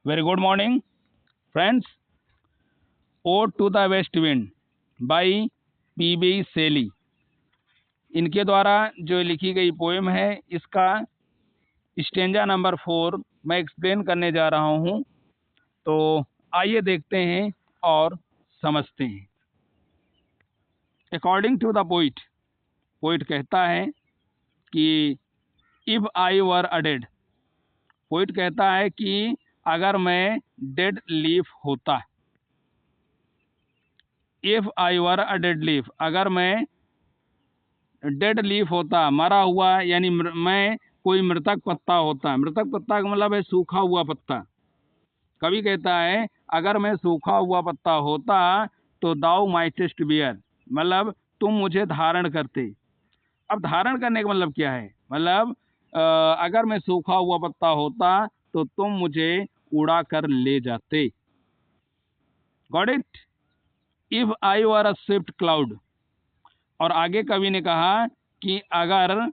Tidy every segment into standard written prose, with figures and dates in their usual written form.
Very good morning, friends. Ode to the West Wind by P.B. Shelley. इनके द्वारा जो लिखी गई पोएम है, इसका स्टेंजा नंबर 4 मैं एक्सप्लेन करने जा रहा हूँ। तो आइए देखते हैं और समझते हैं। According to the poet, poet कहता है कि if I were a dead, poet कहता है कि अगर मैं डेड लीफ होता, if I were a dead leaf, अगर मैं डेड लीफ होता, मरा हुआ, यानी मैं कोई मृतक पत्ता होता। मृतक पत्ता का मतलब है सूखा हुआ पत्ता। कवि कहता है अगर मैं सूखा हुआ पत्ता होता तो दाउ माइटेस्ट बियर, मतलब तुम मुझे धारण करते। अब धारण करने का मतलब क्या है? मतलब अगर मैं सूखा हुआ पत्ता होता तो तुम मुझे उड़ा कर ले जाते। Got it? If I were a Swift cloud. और आगे कवि ने कहा कि अगर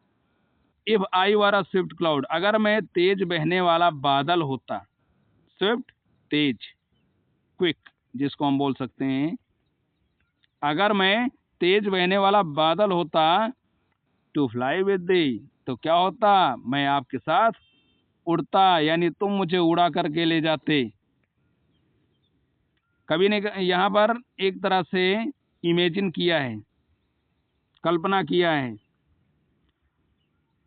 if I were a Swift cloud, अगर मैं तेज बहने वाला बादल होता। स्विफ्ट तेज, क्विक जिसको हम बोल सकते हैं। अगर मैं तेज बहने वाला बादल होता, टू फ्लाई विद दी, तो क्या होता? मैं आपके साथ उड़ता, यानी तुम मुझे उड़ा करके ले जाते। कवि ने यहाँ पर एक तरह से इमेजिन किया है, कल्पना किया है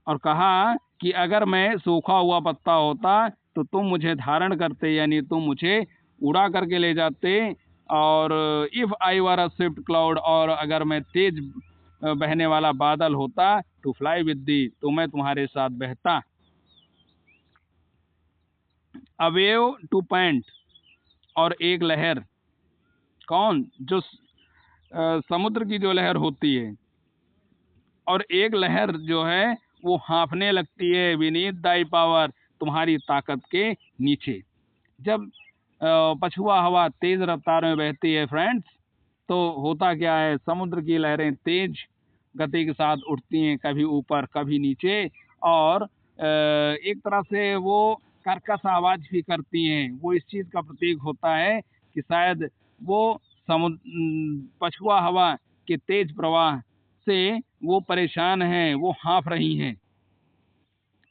और कहा कि अगर मैं सूखा हुआ पत्ता होता तो तुम मुझे धारण करते, यानी तुम मुझे उड़ा करके ले जाते। और if I were a Swift cloud, और अगर मैं तेज बहने वाला बादल होता, टू फ्लाई विद दी, तो मैं तुम्हारे साथ बहता। अ वेव टू पैंट, और एक लहर, कौन? जो समुद्र की जो लहर होती है, और एक लहर जो है वो हाँफने लगती है। विनीत दाई पावर, तुम्हारी ताकत के नीचे। जब पछुआ हवा तेज रफ्तार में बहती है फ्रेंड्स, तो होता क्या है? समुद्र की लहरें तेज गति के साथ उठती हैं, कभी ऊपर कभी नीचे, और एक तरह से वो कर्कश आवाज भी करती हैं। वो इस चीज का प्रतीक होता है कि शायद वो पछुआ हवा के तेज प्रवाह से वो परेशान हैं, वो हाँफ रही हैं।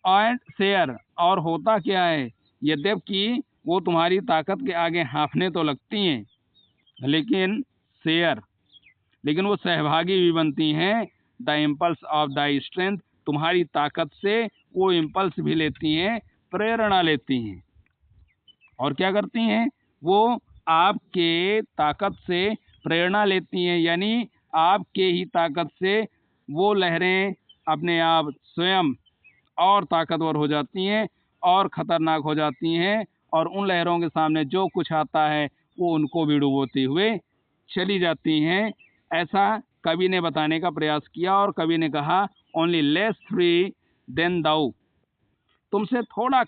एंड शेयर, और होता क्या है? यद्यपि वो तुम्हारी ताकत के आगे हाँफने तो लगती हैं, लेकिन शेयर, लेकिन वो सहभागी भी बनती हैं। The impulse of the strength, तुम्हारी ताकत से वो इम्पल्स भी लेती हैं, प्रेरणा लेती हैं। और क्या करती हैं? वो आपके ताकत से प्रेरणा लेती हैं, यानी आपके ही ताकत से वो लहरें अपने आप स्वयं और ताकतवर हो जाती हैं और खतरनाक हो जाती हैं, और उन लहरों के सामने जो कुछ आता है वो उनको भी डुबोते हुए चली जाती हैं। ऐसा कवि ने बताने का प्रयास किया, और कवि ने कहा ओनली लेस फ्री देन दाउ, तुमसे थोड़ा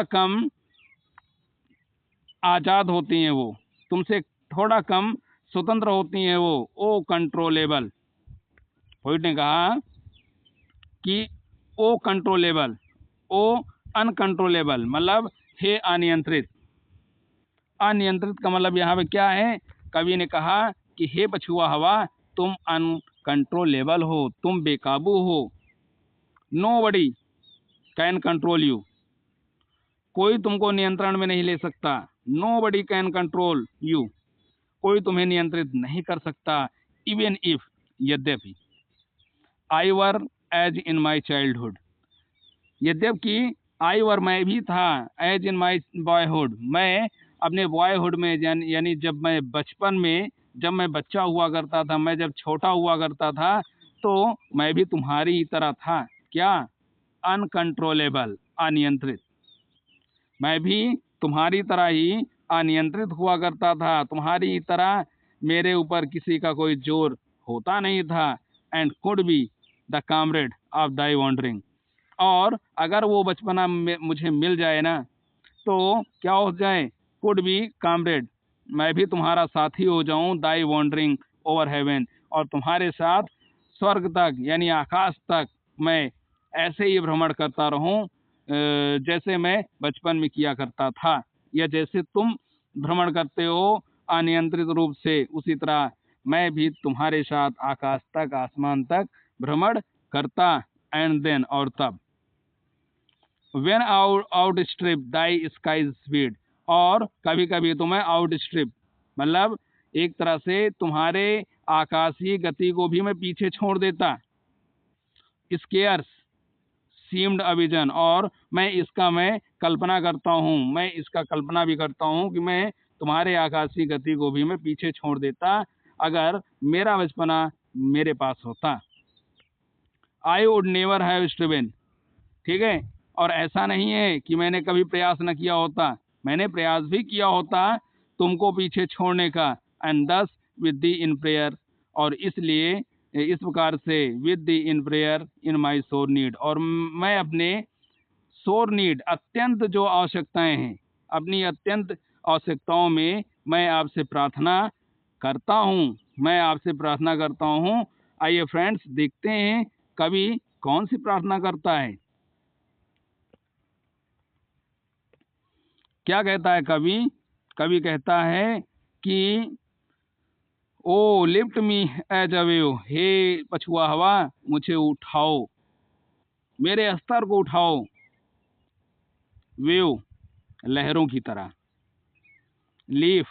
कम आज़ाद होती हैं वो, तुमसे थोड़ा कम स्वतंत्र होती हैं वो। ओ कंट्रोलेबल, पोइट ने कहा कि ओ कंट्रोलेबल, ओ अनकंट्रोलेबल, मतलब हे अनियंत्रित। अनियंत्रित का मतलब यहाँ पे क्या है? कवि ने कहा कि हे पछुआ हवा, तुम अनकंट्रोलेबल हो, तुम बेकाबू हो। नोबडी कैन कंट्रोल यू, कोई तुमको नियंत्रण में नहीं ले सकता। नोबडी कैन कंट्रोल यू, कोई तुम्हें नियंत्रित नहीं कर सकता। इवन इफ, यद्यपि, आई were as in my childhood, यद्यपि आई वर, मैं भी था, एज इन माई बॉयहुड, मैं अपने बॉयहुड में, यानी जब मैं बचपन में, जब मैं बच्चा हुआ करता था, मैं जब छोटा हुआ करता था, तो मैं भी तुम्हारी ही तरह था। क्या? अनकंट्रोलेबल, अनियंत्रित। मैं भी तुम्हारी तरह ही अनियंत्रित हुआ करता था, तुम्हारी ही तरह मेरे ऊपर किसी का कोई जोर होता नहीं था। And could be the comrade of thy wandering, और अगर वो बचपना में मुझे मिल जाए ना, तो क्या हो जाए? कुड बी कामरेड, मैं भी तुम्हारा साथी हो जाऊं, दाई वॉन्डरिंग ओवर हेवन, और तुम्हारे साथ स्वर्ग तक, यानी आकाश तक मैं ऐसे ही भ्रमण करता रहूं, जैसे मैं बचपन में किया करता था, या जैसे तुम भ्रमण करते हो अनियंत्रित रूप से, उसी तरह मैं भी तुम्हारे साथ आकाश तक, आसमान तक भ्रमण करता। एंड देन, और तब, when out strip Dai sky speed, और कभी कभी तुम्हें आउट स्ट्रिप मतलब एक तरह से तुम्हारे आकाशीय गति को भी मैं पीछे छोड़ देता। स्केयर्स सीम्ड अविजन, और मैं कल्पना करता हूँ, मैं इसका कल्पना भी करता हूँ कि मैं तुम्हारे आकाशीय गति को भी मैं पीछे छोड़ देता अगर मेरा बचपना मेरे पास होता। आई वुड नेवर हैव स्ट्रिवन, ठीक है, और ऐसा नहीं है कि मैंने कभी प्रयास न किया होता, मैंने प्रयास भी किया होता तुमको पीछे छोड़ने का। एंड दस विद दी इन प्रेयर, और इसलिए इस प्रकार से विद दी इन प्रेयर इन माई सोर नीड, और मैं अपने सोर नीड अत्यंत जो आवश्यकताएं हैं, अपनी अत्यंत आवश्यकताओं में मैं आपसे प्रार्थना करता हूँ, मैं आपसे प्रार्थना करता हूँ। आइए फ्रेंड्स, देखते हैं कवि कौन सी प्रार्थना करता है। क्या कहता है कवि? कवि कहता है कि O lift me as a wave, हे पछुआ हवा मुझे उठाओ, मेरे स्तर को उठाओ, वेव लहरों की तरह, लीफ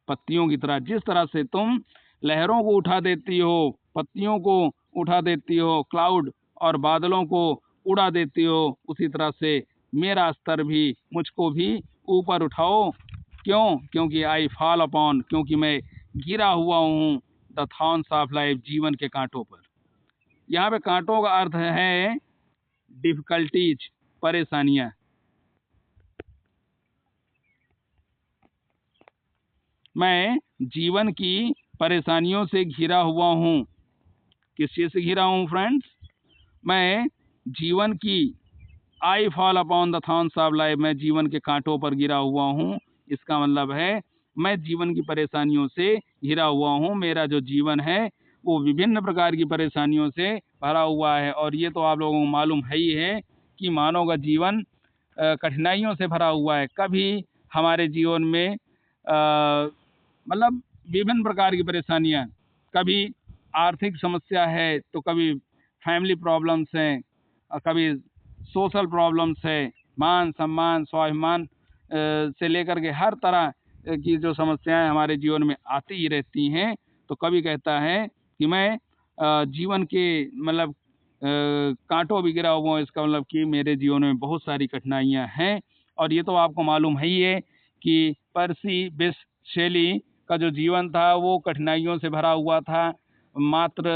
पत्तियों की तरह, जिस तरह से तुम लहरों को उठा देती हो, पत्तियों को उठा देती हो, क्लाउड और बादलों को उड़ा देती हो, उसी तरह से मेरा स्तर भी, मुझको भी ऊपर उठाओ। क्यों? क्योंकि आई फॉल अपॉन, क्योंकि मैं गिरा हुआ हूँ, द थॉर्न्स ऑफ लाइफ, जीवन के कांटों पर। यहाँ पे कांटों का अर्थ है डिफिकल्टीज, परेशानियां। मैं जीवन की परेशानियों से घिरा हुआ हूँ। किस चीज से घिरा हूँ फ्रेंड्स? मैं जीवन की, I fall upon the thorns of life, मैं जीवन के कांटों पर गिरा हुआ हूँ। इसका मतलब है मैं जीवन की परेशानियों से घिरा हुआ हूँ। मेरा जो जीवन है वो विभिन्न प्रकार की परेशानियों से भरा हुआ है, और ये तो आप लोगों को मालूम है ही है कि मानव का जीवन कठिनाइयों से भरा हुआ है। कभी हमारे जीवन में मतलब विभिन्न प्रकार की परेशानियां, कभी आर्थिक समस्या है, तो कभी फैमिली प्रॉब्लम्स हैं, और कभी सोशल प्रॉब्लम्स है, मान सम्मान स्वाभिमान से लेकर के हर तरह की जो समस्याएं हमारे जीवन में आती ही रहती हैं। तो कवि कहता है कि मैं जीवन के मतलब कांटों भी गिरा हुआ हूँ। इसका मतलब कि मेरे जीवन में बहुत सारी कठिनाइयां हैं, और ये तो आपको मालूम है ही है कि पर्सी बिश शेली का जो जीवन था वो कठिनाइयों से भरा हुआ था। मात्र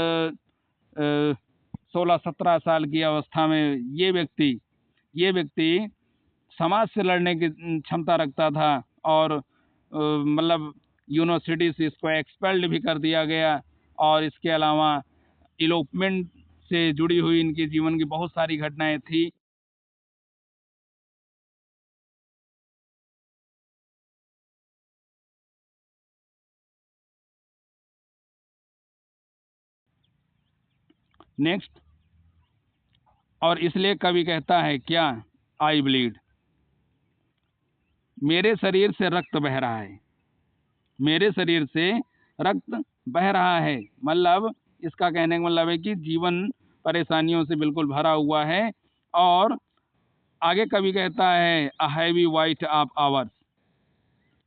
16-17 साल की अवस्था में ये व्यक्ति समाज से लड़ने की क्षमता रखता था, और मतलब यूनिवर्सिटी से इसको एक्सपेल्ड भी कर दिया गया, और इसके अलावा इलोपमेंट से जुड़ी हुई इनके जीवन की बहुत सारी घटनाएं थी। नेक्स्ट, और इसलिए कवि कहता है क्या? आई ब्लीड, मेरे शरीर से रक्त बह रहा है, मेरे शरीर से रक्त बह रहा है। मतलब इसका कहने का मतलब है कि जीवन परेशानियों से बिल्कुल भरा हुआ है। और आगे कवि कहता है a heavy white of hours,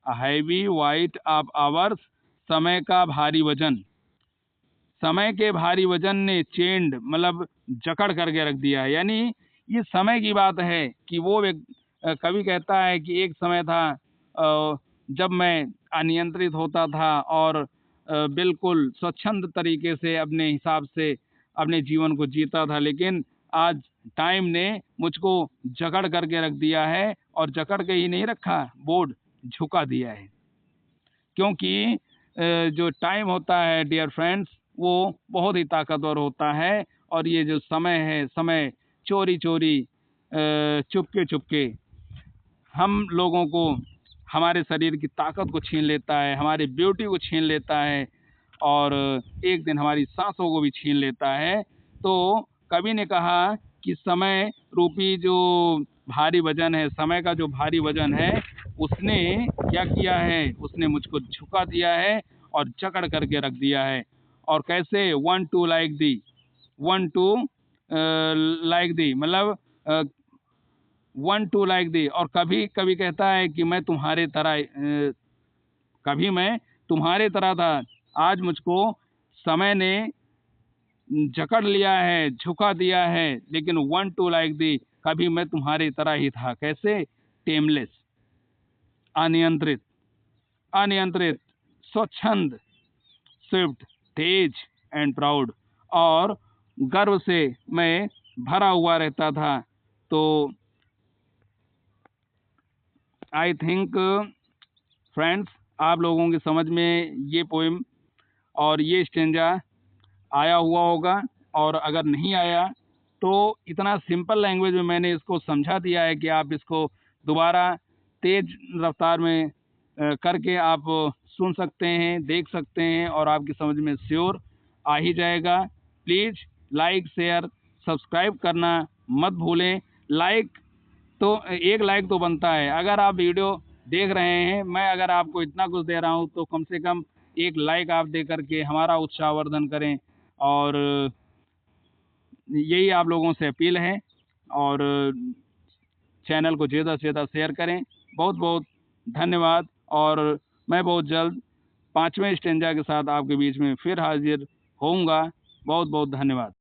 a heavy white of hours, समय का भारी वजन, समय के भारी वजन ने चेंड मतलब जकड़ करके रख दिया है। यानी ये समय की बात है कि वो कवि कहता है कि एक समय था जब मैं अनियंत्रित होता था और बिल्कुल स्वच्छंद तरीके से अपने हिसाब से अपने जीवन को जीता था, लेकिन आज टाइम ने मुझको जकड़ करके रख दिया है, और जकड़ के ही नहीं रखा, बोर्ड झुका दिया है। क्योंकि जो टाइम होता है डियर फ्रेंड्स, वो बहुत ही ताकतवर होता है, और ये जो समय है, समय चोरी चोरी चुपके चुपके हम लोगों को, हमारे शरीर की ताकत को छीन लेता है, हमारी ब्यूटी को छीन लेता है, और एक दिन हमारी सांसों को भी छीन लेता है। तो कवि ने कहा कि समय रूपी जो भारी वजन है, समय का जो भारी वजन है, उसने क्या किया है, उसने मुझको झुका दिया है और जकड़ करके रख दिया है। और कैसे, 1 2 लाइक दी, 1 2 लाइक दी, मतलब 1 2 लाइक दी। और कभी कभी कहता है कि मैं तुम्हारे तरह, कभी मैं तुम्हारे तरह था, आज मुझको समय ने जकड़ लिया है, झुका दिया है, लेकिन 1 2 लाइक दी, कभी मैं तुम्हारी तरह ही था। कैसे, टेमलेस, अनियंत्रित, अनियंत्रित, स्वच्छंद, स्विफ्ट, तेज एंड प्राउड, और गर्व से मैं भरा हुआ रहता था। तो आई थिंक फ्रेंड्स, आप लोगों की समझ में ये पोइम और ये स्टेंजा आया हुआ होगा, और अगर नहीं आया तो इतना सिंपल लैंग्वेज में मैंने इसको समझा दिया है कि आप इसको दोबारा तेज रफ्तार में करके आप सुन सकते हैं, देख सकते हैं, और आपकी समझ में श्योर आ ही जाएगा। प्लीज़ लाइक, शेयर, सब्सक्राइब करना मत भूलें। लाइक तो, एक लाइक तो बनता है। अगर आप वीडियो देख रहे हैं, मैं अगर आपको इतना कुछ दे रहा हूँ, तो कम से कम एक लाइक आप दे करके हमारा उत्साहवर्धन करें। और यही आप लोगों से अपील है। और चैनल को ज़्यादा से ज़्यादा शेयर करें। बहुत बहुत धन्यवाद। और मैं बहुत जल्द 5वें स्टेंजा के साथ आपके बीच में फिर हाजिर होऊंगा। बहुत बहुत धन्यवाद।